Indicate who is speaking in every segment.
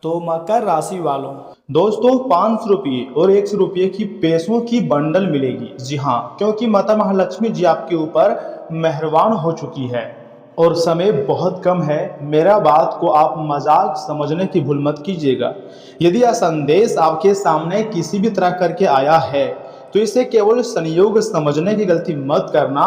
Speaker 1: तो मकर राशि वालों, दोस्तों 500 रुपये और 100 रुपये की पैसों की बंडल मिलेगी। जी हाँ, क्योंकि माता महालक्ष्मी जी आपके ऊपर मेहरबान हो चुकी है और समय बहुत कम है। मेरा बात को आप मजाक समझने की भूल मत कीजिएगा। यदि यह संदेश आपके सामने किसी भी तरह करके आया है तो इसे केवल संयोग समझने की गलती मत करना,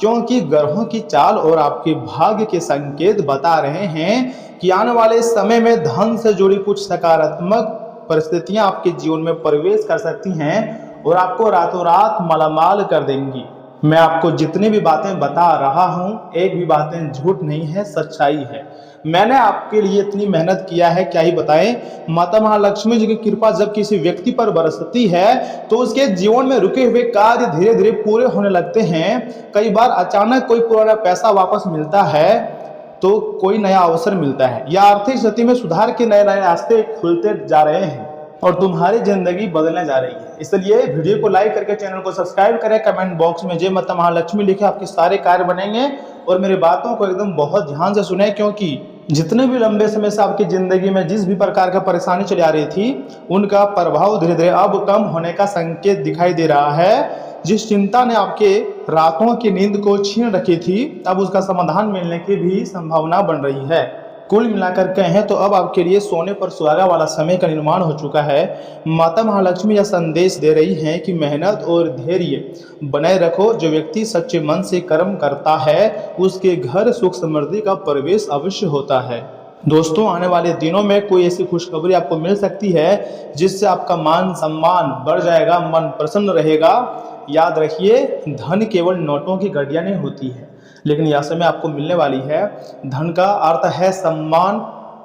Speaker 1: क्योंकि ग्रहों की चाल और आपके भाग्य के संकेत बता रहे हैं कि आने वाले समय में धन से जुड़ी कुछ सकारात्मक परिस्थितियां आपके जीवन में प्रवेश कर सकती हैं और आपको रातों रात मालामाल कर देंगी। मैं आपको जितनी भी बातें बता रहा हूं, एक भी बातें झूठ नहीं है, सच्चाई है। मैंने आपके लिए इतनी मेहनत किया है, क्या ही बताएं। माता महालक्ष्मी जी की कृपा जब किसी व्यक्ति पर बरसती है तो उसके जीवन में रुके हुए कार्य धीरे धीरे पूरे होने लगते हैं। कई बार अचानक कोई पुराना पैसा वापस मिलता है तो कोई नया अवसर मिलता है या आर्थिक स्थिति में सुधार के नए नए रास्ते खुलते जा रहे हैं और तुम्हारी जिंदगी बदलने जा रही है। इसलिए वीडियो को लाइक करके चैनल को सब्सक्राइब करें। कमेंट बॉक्स में जय माता महालक्ष्मी लिखे, आपके सारे कार्य बनेंगे। और मेरी बातों को एकदम बहुत ध्यान से सुने, क्योंकि जितने भी लंबे समय से आपकी जिंदगी में जिस भी प्रकार का परेशानी चली आ रही थी, उनका प्रभाव धीरे धीरे अब कम होने का संकेत दिखाई दे रहा है। जिस चिंता ने आपके रातों की नींद को छीन रखी थी, अब उसका समाधान मिलने की भी संभावना बन रही है। कुल मिलाकर कहें तो अब आपके लिए सोने पर सुहागा वाला समय का निर्माण हो चुका है। माता महालक्ष्मी यह संदेश दे रही हैं कि मेहनत और धैर्य बनाए रखो। जो व्यक्ति सच्चे मन से कर्म करता है उसके घर सुख समृद्धि का प्रवेश अवश्य होता है। दोस्तों, आने वाले दिनों में कोई ऐसी खुशखबरी आपको मिल सकती है जिससे आपका मान सम्मान बढ़ जाएगा, मन प्रसन्न रहेगा। याद रखिए, धन केवल नोटों की घड़ियां नहीं होती है, लेकिन यह समय आपको मिलने वाली है। धन का अर्थ है सम्मान,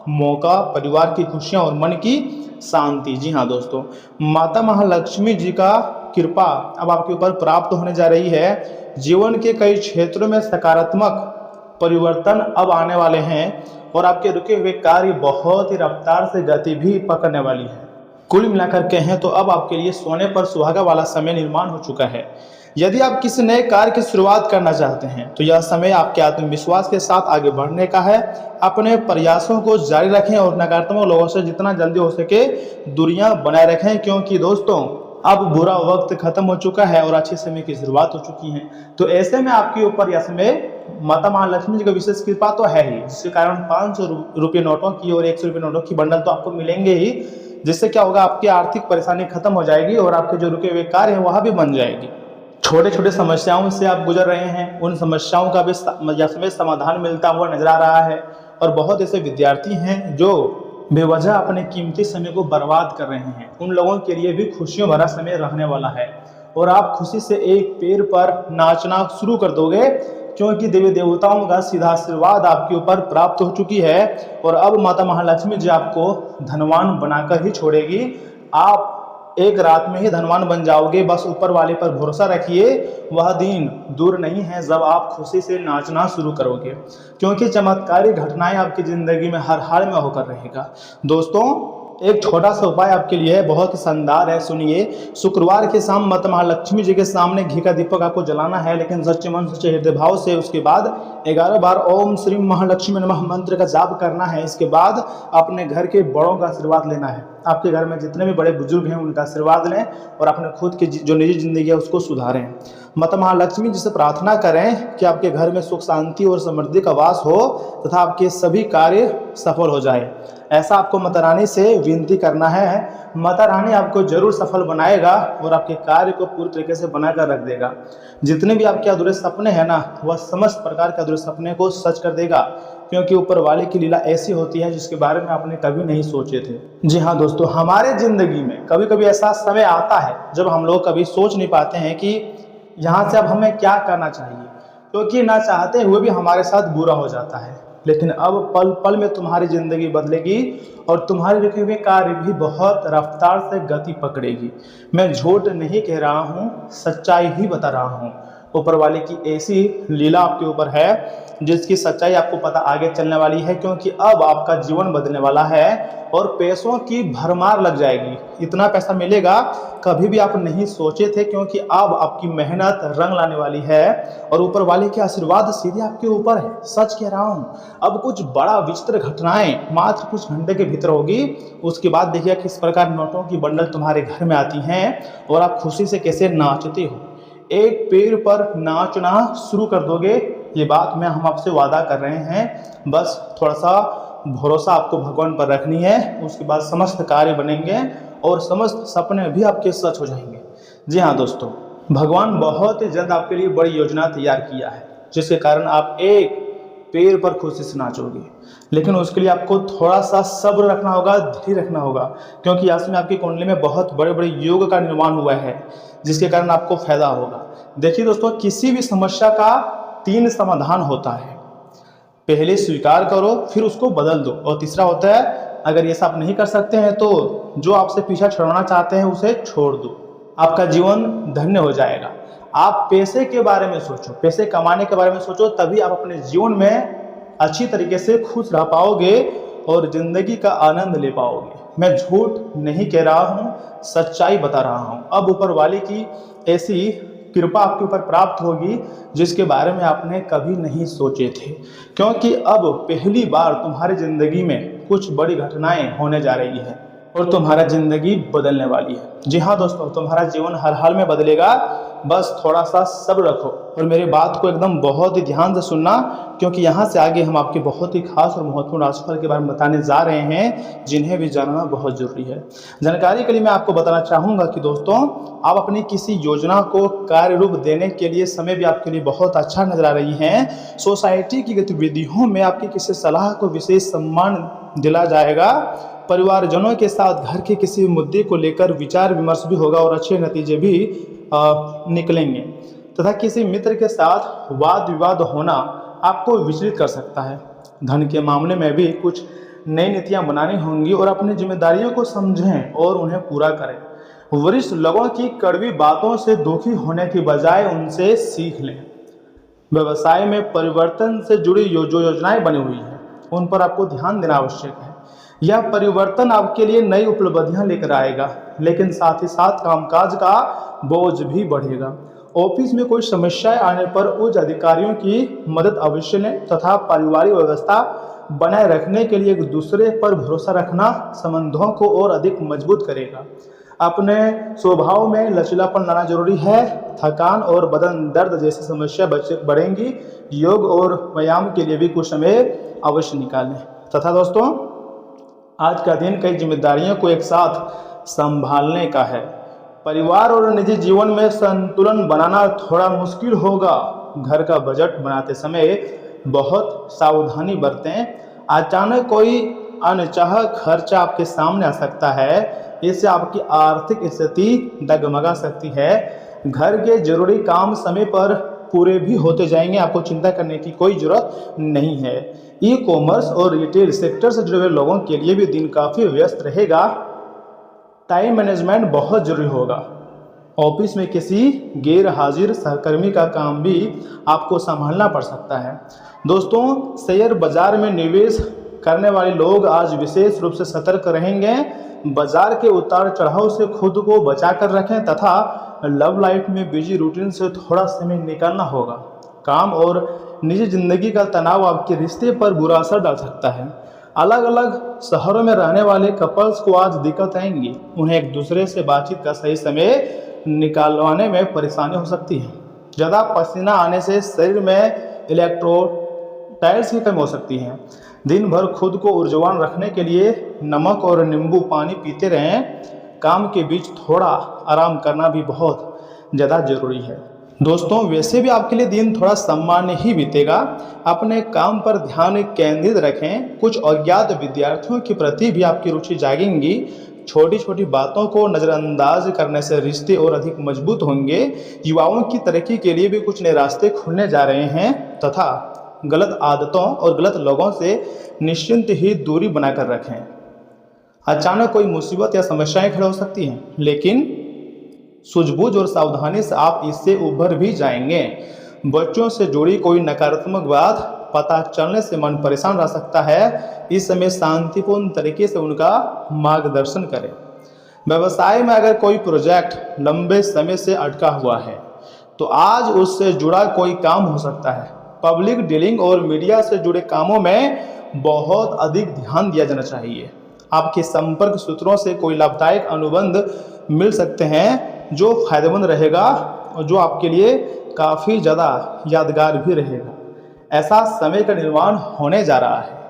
Speaker 1: मौका, परिवार की खुशियां और मन की शांति। जी हाँ दोस्तों, माता महालक्ष्मी जी का कृपा अब आपके ऊपर प्राप्त होने जा रही है। जीवन के कई क्षेत्रों में सकारात्मक परिवर्तन अब आने वाले हैं और आपके रुके हुए कार्य बहुत ही रफ्तार से गति भी पकड़ने वाली है। कुल मिलाकर कहें तो अब आपके लिए सोने पर सुहागा वाला समय निर्माण हो चुका है। यदि आप किसी नए कार्य की शुरुआत करना चाहते हैं तो यह समय आपके आत्मविश्वास के साथ आगे बढ़ने का है। अपने प्रयासों को जारी रखें और नकारात्मक लोगों से जितना जल्दी हो सके दूरियां बनाए रखें, क्योंकि दोस्तों अब बुरा वक्त खत्म हो चुका है और अच्छे समय की शुरुआत हो चुकी है। तो ऐसे में आपके ऊपर यह समय माता महालक्ष्मी जी का विशेष कृपा तो है ही, जिसके कारण 500 रुपये नोटों की और 100 रुपये नोटों की बंडल तो आपको मिलेंगे ही। जिससे क्या होगा, आपकी आर्थिक परेशानी खत्म हो जाएगी और आपके जो रुके हुए कार्य हैं वह भी बन जाएगी। छोटे छोटे समस्याओं से आप गुजर रहे हैं, उन समस्याओं का भी समय समाधान मिलता हुआ नजर आ रहा है। और बहुत ऐसे विद्यार्थी हैं जो बेवजह अपने कीमती समय को बर्बाद कर रहे हैं, उन लोगों के लिए भी खुशियों भरा समय रहने वाला है और आप खुशी से एक पैर पर नाचना शुरू कर दोगे, क्योंकि देवी देवताओं का सीधा आशीर्वाद आपके ऊपर प्राप्त हो चुकी है। और अब माता महालक्ष्मी जी आपको धनवान बनाकर ही छोड़ेगी। आप एक रात में ही धनवान बन जाओगे, बस ऊपर वाले पर भरोसा रखिए। वह दिन दूर नहीं है जब आप खुशी से नाचना शुरू करोगे, क्योंकि चमत्कारी घटनाएं आपकी जिंदगी में हर हाल में होकर रहेगा। दोस्तों, एक छोटा सा उपाय आपके लिए है, बहुत ही शानदार है, सुनिए। शुक्रवार के शाम माता महालक्ष्मी जी के सामने घी का दीपक आपको जलाना है, लेकिन सच्चे मन सच्चे हृदय भाव से। उसके बाद 11 बार ओम श्री महालक्ष्मी नमः मंत्र का जाप करना है। इसके बाद अपने घर के बड़ों का आशीर्वाद लेना है। आपके घर में जितने भी बड़े बुजुर्ग हैं उनका आशीर्वाद लें और अपने खुद की जो निजी जिंदगी है उसको सुधारें। माता महालक्ष्मी जी से प्रार्थना करें कि आपके घर में सुख शांति और समृद्धि का वास हो तथा आपके सभी कार्य सफल हो जाए। ऐसा आपको माता रानी से विनती करना है। माता रानी आपको जरूर सफल बनाएगा और आपके कार्य को पूरी तरीके से बनाकर रख देगा। जितने भी आपके अधूरे सपने हैं ना, वह समस्त प्रकार के अधूरे सपने को सच कर देगा, क्योंकि ऊपर वाले की लीला ऐसी होती है जिसके बारे में आपने कभी नहीं सोचे थे। जी हाँ दोस्तों, हमारे जिंदगी में कभी कभी ऐसा समय आता है जब हम लोग कभी सोच नहीं पाते हैं कि यहाँ से अब हमें क्या करना चाहिए, क्योंकि ना चाहते हुए भी हमारे साथ बुरा हो जाता है। लेकिन अब पल पल में तुम्हारी जिंदगी बदलेगी और तुम्हारे लिखे हुए कार्य भी बहुत रफ्तार से गति पकड़ेगी। मैं झूठ नहीं कह रहा हूँ, सच्चाई ही बता रहा हूँ। ऊपर वाले की ऐसी लीला आपके ऊपर है जिसकी सच्चाई आपको पता आगे चलने वाली है, क्योंकि अब आपका जीवन बदलने वाला है और पैसों की भरमार लग जाएगी। इतना पैसा मिलेगा कभी भी आप नहीं सोचे थे, क्योंकि अब आपकी मेहनत रंग लाने वाली है और ऊपर वाले के आशीर्वाद सीधे आपके ऊपर है। सच कह रहा हूँ, अब कुछ बड़ा विचित्र घटनाएं मात्र कुछ घंटे के भीतर होगी। उसके बाद देखिए किस प्रकार नोटों की बंडल तुम्हारे घर में आती हैं और आप खुशी से कैसे नाचते हो। एक पैर पर नाचना शुरू कर दोगे, ये बात मैं हम आपसे वादा कर रहे हैं। बस थोड़ा सा भरोसा आपको भगवान पर रखनी है, उसके बाद समस्त कार्य बनेंगे और समस्त सपने भी आपके सच हो जाएंगे। जी हाँ दोस्तों, भगवान बहुत ही जल्द आपके लिए बड़ी योजना तैयार किया है, जिसके कारण आप एक पैर पर खुशी से नाचोगे। लेकिन उसके लिए आपको थोड़ा सा सब्र रखना होगा, धैर्य रखना होगा, क्योंकि आज में आपकी कुंडली में बहुत बड़े बड़े योग का निर्माण हुआ है, जिसके कारण आपको फायदा होगा। देखिए दोस्तों, किसी भी समस्या का 3 समाधान होता है। पहले स्वीकार करो, फिर उसको बदल दो, और तीसरा होता है अगर ये सब नहीं कर सकते हैं तो जो आपसे पीछा छुड़ाना चाहते हैं उसे छोड़ दो, आपका जीवन धन्य हो जाएगा। आप पैसे के बारे में सोचो, पैसे कमाने के बारे में सोचो, तभी आप अपने जीवन में अच्छी तरीके से खुश रह पाओगे और जिंदगी का आनंद ले पाओगे। मैं झूठ नहीं कह रहा हूँ, सच्चाई बता रहा हूँ। अब ऊपर वाले की ऐसी कृपा आपके ऊपर प्राप्त होगी जिसके बारे में आपने कभी नहीं सोचे थे, क्योंकि अब पहली बार तुम्हारी जिंदगी में कुछ बड़ी घटनाएं होने जा रही है और तुम्हारा जिंदगी बदलने वाली है। जी हाँ दोस्तों, तुम्हारा जीवन हर हाल में बदलेगा, बस थोड़ा सा सब्र रखो और मेरी बात को एकदम बहुत ही ध्यान से सुनना, क्योंकि यहाँ से आगे हम आपके बहुत ही खास और महत्वपूर्ण राशिफल के बारे में बताने जा रहे हैं, जिन्हें भी जानना बहुत जरूरी है। जानकारी के लिए मैं आपको बताना चाहूँगा कि दोस्तों, आप अपनी किसी योजना को कार्य रूप देने के लिए समय भी आपके लिए बहुत अच्छा नजर आ रही है। सोसाइटी की गतिविधियों में आपकी किसी सलाह को विशेष सम्मान दिला जाएगा। परिवारजनों के साथ घर के किसी मुद्दे को लेकर विचार विमर्श भी होगा और अच्छे नतीजे भी निकलेंगे, तथा किसी मित्र के साथ वाद विवाद होना आपको विचलित कर सकता है। धन के मामले में भी कुछ नई नीतियां बनानी होंगी और अपनी जिम्मेदारियों को समझें और उन्हें पूरा करें। वरिष्ठ लोगों की कड़वी बातों से दुखी होने की बजाय उनसे सीख लें। व्यवसाय में परिवर्तन से जुड़ी जो योजनाएं बनी हुई हैं उन पर आपको ध्यान देना आवश्यक है। यह परिवर्तन आपके लिए नई उपलब्धियां लेकर आएगा, लेकिन साथ ही साथ कामकाज का बोझ भी बढ़ेगा। ऑफिस में कोई समस्याएं आने पर उच्च अधिकारियों की मदद अवश्य लें तथा पारिवारिक व्यवस्था बनाए रखने के लिए एक दूसरे पर भरोसा रखना संबंधों को और अधिक मजबूत करेगा। अपने स्वभाव में लचीलापन लाना जरूरी है। थकान और बदन दर्द जैसी समस्या बढ़ेंगी। योग और व्यायाम के लिए भी कुछ समय अवश्य निकालें। तथा दोस्तों, आज का दिन कई जिम्मेदारियों को एक साथ संभालने का है। परिवार और निजी जीवन में संतुलन बनाना थोड़ा मुश्किल होगा। घर का बजट बनाते समय बहुत सावधानी बरतें। अचानक कोई अनचाहा खर्चा आपके सामने आ सकता है, इससे आपकी आर्थिक स्थिति डगमगा सकती है। घर के जरूरी काम समय पर पूरे भी होते जाएंगे, आपको चिंता करने की कोई जरूरत नहीं है। ई कॉमर्स और रिटेल सेक्टर से जुड़े हुए लोगों के लिए भी दिन काफ़ी व्यस्त रहेगा। टाइम मैनेजमेंट बहुत जरूरी होगा। ऑफिस में किसी गैर हाजिर सहकर्मी का काम भी आपको संभालना पड़ सकता है। दोस्तों, शेयर बाजार में निवेश करने वाले लोग आज विशेष रूप से सतर्क रहेंगे। बाजार के उतार चढ़ाव से खुद को बचा कर रखें तथा लव लाइफ में बिजी रूटीन से थोड़ा समय निकालना होगा। काम और निजी जिंदगी का तनाव आपके रिश्ते पर बुरा असर डाल सकता है। अलग अलग शहरों में रहने वाले कपल्स को आज दिक्कत आएंगी। उन्हें एक दूसरे से बातचीत का सही समय निकालवाने में परेशानी हो सकती है। ज़्यादा पसीना आने से शरीर में इलेक्ट्रोलाइट्स की कमी हो सकती है। दिन भर खुद को ऊर्जावान रखने के लिए नमक और नींबू पानी पीते रहें। काम के बीच थोड़ा आराम करना भी बहुत ज़्यादा जरूरी है। दोस्तों, वैसे भी आपके लिए दिन थोड़ा सामान्य ही बीतेगा। अपने काम पर ध्यान केंद्रित रखें। कुछ अज्ञात विद्यार्थियों के प्रति भी आपकी रुचि जागेंगी। छोटी छोटी बातों को नज़रअंदाज करने से रिश्ते और अधिक मजबूत होंगे। युवाओं की तरक्की के लिए भी कुछ नए रास्ते खुलने जा रहे हैं तथा गलत आदतों और गलत लोगों से निश्चिंत ही दूरी बनाकर रखें। अचानक कोई मुसीबत या समस्याएं खड़ी हो सकती हैं, लेकिन सूझबूझ और सावधानी से आप इससे उभर भी जाएंगे। बच्चों से जुड़ी कोई नकारात्मक बात पता चलने से मन परेशान रह सकता है। इस समय शांतिपूर्ण तरीके से उनका मार्गदर्शन करें। व्यवसाय में अगर कोई प्रोजेक्ट लंबे समय से अटका हुआ है तो आज उससे जुड़ा कोई काम हो सकता है। पब्लिक डीलिंग और मीडिया से जुड़े कामों में बहुत अधिक ध्यान दिया जाना चाहिए। आपके संपर्क सूत्रों से कोई लाभदायक अनुबंध मिल सकते हैं जो फायदेमंद रहेगा और जो आपके लिए काफ़ी ज़्यादा यादगार भी रहेगा। ऐसा समय का निर्माण होने जा रहा है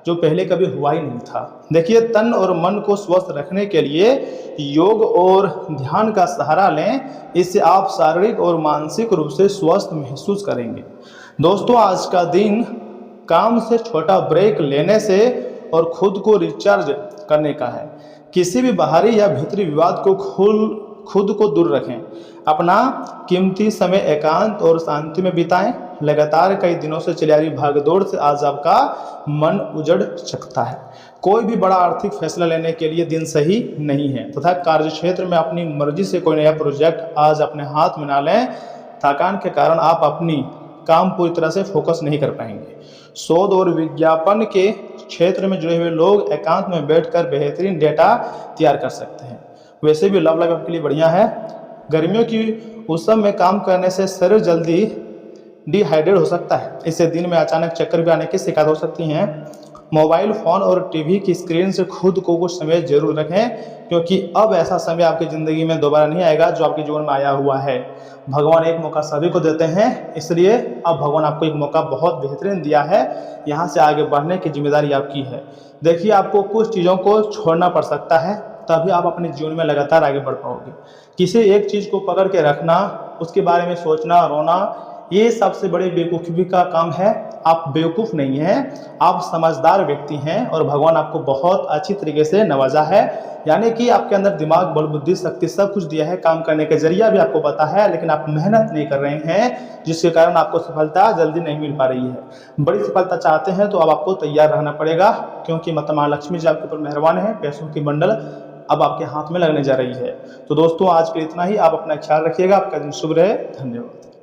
Speaker 1: जो पहले कभी हुआ ही नहीं था। देखिए, तन और मन को स्वस्थ रखने के लिए योग और ध्यान का सहारा लें। इससे आप शारीरिक और मानसिक रूप से स्वस्थ महसूस करेंगे। दोस्तों, आज का दिन काम से छोटा ब्रेक लेने से और खुद को रिचार्ज करने का है। किसी भी बाहरी या भीतरी विवाद को खुद को दूर रखें। अपना कीमती समय एकांत और शांति में बिताएं। लगातार कई दिनों से चली आ रही भागदौड़ से आज आपका मन उजड़ सकता है। कोई भी बड़ा आर्थिक फैसला लेने के लिए दिन सही नहीं है तथा कार्यक्षेत्र में अपनी मर्जी से कोई नया प्रोजेक्ट आज अपने हाथ में ना लें। थकान के कारण आप अपनी काम पूरी तरह से फोकस नहीं कर पाएंगे। शोध और विज्ञापन के क्षेत्र में जुड़े हुए लोग एकांत में बैठकर बेहतरीन डेटा तैयार कर सकते हैं। वैसे भी लव लाइफ आपके लिए बढ़िया है। गर्मियों की उस समय काम करने से शरीर जल्दी डिहाइड्रेट हो सकता है। इससे दिन में अचानक चक्कर भी आने की शिकायत हो सकती हैं। मोबाइल फ़ोन और टीवी की स्क्रीन से खुद को कुछ समय जरूर रखें, क्योंकि अब ऐसा समय आपकी ज़िंदगी में दोबारा नहीं आएगा जो आपके जीवन में आया हुआ है। भगवान एक मौका सभी को देते हैं, इसलिए अब भगवान आपको एक मौका बहुत बेहतरीन दिया है। यहाँ से आगे बढ़ने की जिम्मेदारी आपकी है। देखिए, आपको कुछ चीज़ों को छोड़ना पड़ सकता है, तभी आप अपने जीवन में लगातार आगे बढ़ पाओगे। किसी एक चीज़ को पकड़ के रखना, उसके बारे में सोचना, रोना, ये सबसे बड़ी बेवकूफ़ी का काम है। आप बेवकूफ़ नहीं हैं, आप समझदार व्यक्ति हैं और भगवान आपको बहुत अच्छी तरीके से नवाजा है। यानी कि आपके अंदर दिमाग, बल, बुद्धि, शक्ति सब कुछ दिया है। काम करने के जरिया भी आपको पता है, लेकिन आप मेहनत नहीं कर रहे हैं, जिसके कारण आपको सफलता जल्दी नहीं मिल पा रही है। बड़ी सफलता चाहते हैं तो अब आपको तैयार रहना पड़ेगा, क्योंकि माता महालक्ष्मी जी आपके ऊपर मेहरबान है। पैसों की बंडल अब आपके हाथ में लगने जा रही है। तो दोस्तों, आज के इतना ही। आप अपना ख्याल रखिएगा। आपका दिन शुभ रहे। धन्यवाद।